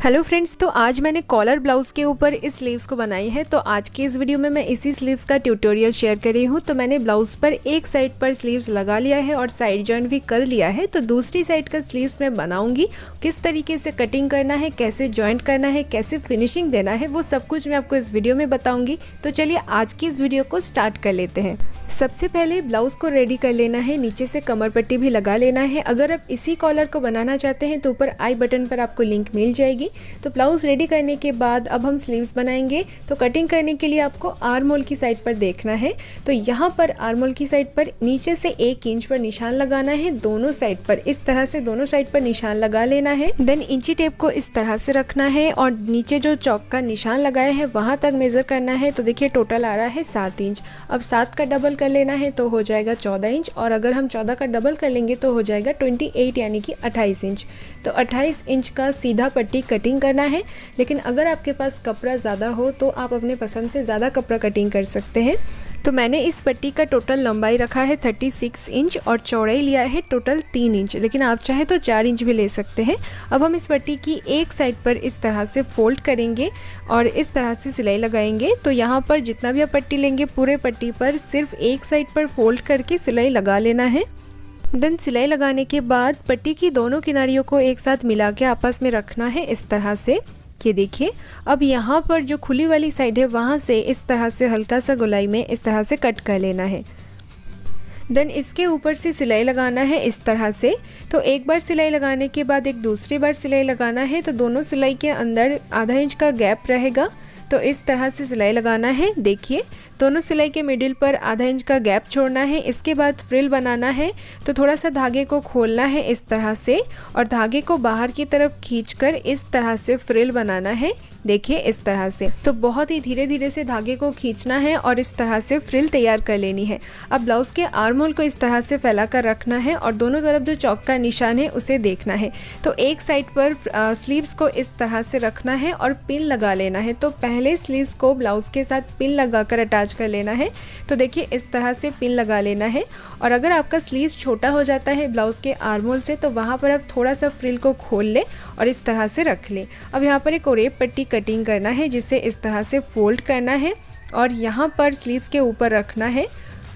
Hello friends, तो आज मैंने कॉलर ब्लाउज़ के ऊपर इस स्लीव्स को बनाई है। तो आज की इस वीडियो में मैं इसी स्लीव्स का ट्यूटोरियल शेयर कर रही हूँ। तो मैंने ब्लाउज़ पर एक साइड पर स्लीव्स लगा लिया है और साइड जॉइंट भी कर लिया है। तो दूसरी साइड का स्लीव्स मैं बनाऊँगी, किस तरीके से कटिंग करना है, कैसे जॉइंट करना है, कैसे फिनिशिंग देना है, वो सब कुछ मैं आपको इस वीडियो में बताऊँगी। तो चलिए आज की इस वीडियो को स्टार्ट कर लेते हैं। सबसे पहले ब्लाउज़ को रेडी कर लेना है, नीचे से कमर पट्टी भी लगा लेना है। अगर आप इसी कॉलर को बनाना चाहते हैं तो ऊपर आई बटन पर आपको लिंक मिल जाएगी। तो ब्लाउज़ रेडी करने के बाद अब हम स्लीव्स बनाएंगे। तो कटिंग करने के लिए आपको आर्म होल की साइड पर देखना है। तो यहाँ पर आर्म होल की साइड पर नीचे से 1 इंच पर निशान लगाना है, दोनों साइड पर इस तरह से दोनों साइड पर निशान लगा लेना है। देन इंची टेप को इस तरह से रखना है और नीचे जो चौक का निशान लगाया है वहाँ तक मेज़र करना है। तो देखिए टोटल आ रहा है 7 इंच। अब 7 का डबल कर लेना है तो हो जाएगा 14 इंच, और अगर हम 14 का डबल कर लेंगे तो हो जाएगा 28 यानी कि 28 इंच। तो 28 इंच का सीधा पट्टी कटिंग करना है। लेकिन अगर आपके पास कपड़ा ज़्यादा हो तो आप अपने पसंद से ज़्यादा कपड़ा कटिंग कर सकते हैं। तो मैंने इस पट्टी का टोटल लंबाई रखा है 36 इंच और चौड़ाई लिया है टोटल 3 इंच, लेकिन आप चाहे तो 4 इंच भी ले सकते हैं। अब हम इस पट्टी की एक साइड पर इस तरह से फोल्ड करेंगे और इस तरह से सिलाई लगाएंगे। तो यहाँ पर जितना भी आप पट्टी लेंगे पूरे पट्टी पर सिर्फ एक साइड पर फोल्ड करके सिलाई लगा लेना है। देन सिलाई लगाने के बाद पट्टी की दोनों किनारियों को एक साथ मिला के आपस में रखना है इस तरह से। ये देखिए, अब यहाँ पर जो खुली वाली साइड है वहाँ से इस तरह से हल्का सा गोलाई में इस तरह से कट कर लेना है। देन इसके ऊपर से सिलाई लगाना है इस तरह से। तो एक बार सिलाई लगाने के बाद एक दूसरी बार सिलाई लगाना है। तो दोनों सिलाई के अंदर आधा इंच का गैप रहेगा, तो इस तरह से सिलाई लगाना है। देखिए दोनों सिलाई के मिडिल पर आधा इंच का गैप छोड़ना है। इसके बाद फ्रिल बनाना है। तो थोड़ा सा धागे को खोलना है इस तरह से और धागे को बाहर की तरफ खींचकर इस तरह से फ्रिल बनाना है। देखिए इस तरह से। तो बहुत ही धीरे धीरे से धागे को खींचना है और इस तरह से फ्रिल तैयार कर लेनी है। अब ब्लाउज़ के आर्म होल को इस तरह से फैला कर रखना है और दोनों तरफ जो चौक का निशान है उसे देखना है। तो एक साइड पर स्लीव्स को इस तरह से रखना है और पिन लगा लेना है। तो पहले स्लीव्स को ब्लाउज़ के साथ पिन लगाकर अटैच कर लेना है। तो देखिए इस तरह से पिन लगा लेना है। और अगर आपका स्लीव छोटा हो जाता है ब्लाउज़ के आर्म होल से तो वहाँ पर आप थोड़ा सा फ्रिल को खोल लें और इस तरह से रख लें। अब यहाँ पर एक ओरेप पट्टी कटिंग करना है जिसे इस तरह से फोल्ड करना है और यहाँ पर स्लीव्स के ऊपर रखना है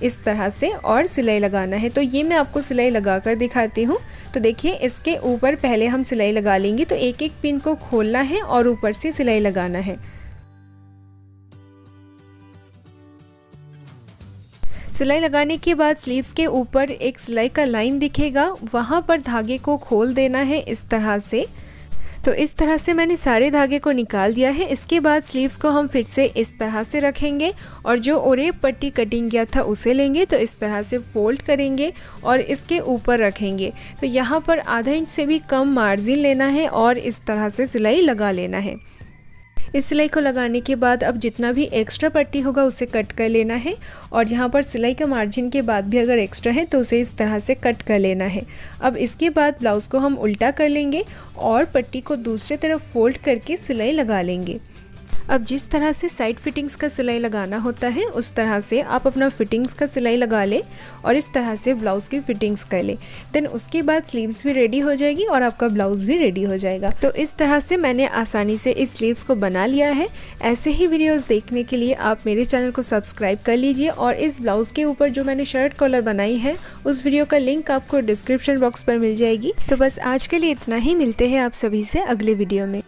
इस तरह से और सिलाई लगाना है। तो ये मैं आपको सिलाई लगाकर दिखाती हूँ। तो देखिए इसके ऊपर पहले हम सिलाई लगा लेंगे। तो एक एक पिन को खोलना है और ऊपर से सिलाई लगाना है। सिलाई लगाने के बाद स्लीव्स के ऊपर एक सिलाई का लाइन दिखेगा, वहाँ पर धागे को खोल देना है इस तरह से। तो इस तरह से मैंने सारे धागे को निकाल दिया है। इसके बाद स्लीव्स को हम फिर से इस तरह से रखेंगे और जो ओरेप पट्टी कटिंग किया था उसे लेंगे। तो इस तरह से फोल्ड करेंगे और इसके ऊपर रखेंगे। तो यहाँ पर आधा इंच से भी कम मार्जिन लेना है और इस तरह से सिलाई लगा लेना है। इस सिलाई को लगाने के बाद अब जितना भी एक्स्ट्रा पट्टी होगा उसे कट कर लेना है और यहाँ पर सिलाई का मार्जिन के बाद भी अगर एक्स्ट्रा है तो उसे इस तरह से कट कर लेना है। अब इसके बाद ब्लाउज़ को हम उल्टा कर लेंगे और पट्टी को दूसरी तरफ फोल्ड करके सिलाई लगा लेंगे। अब जिस तरह से साइड फिटिंग्स का सिलाई लगाना होता है उस तरह से आप अपना फिटिंग्स का सिलाई लगा लें और इस तरह से ब्लाउज़ की फिटिंग्स कर लें। देन उसके बाद स्लीव्स भी रेडी हो जाएगी और आपका ब्लाउज़ भी रेडी हो जाएगा। तो इस तरह से मैंने आसानी से इस स्लीव्स को बना लिया है। ऐसे ही वीडियोज़ देखने के लिए आप मेरे चैनल को सब्सक्राइब कर लीजिए और इस ब्लाउज़ के ऊपर जो मैंने शर्ट कॉलर बनाई है उस वीडियो का लिंक आपको डिस्क्रिप्शन बॉक्स पर मिल जाएगी। तो बस आज के लिए इतना ही, मिलते हैं आप सभी से अगले वीडियो में।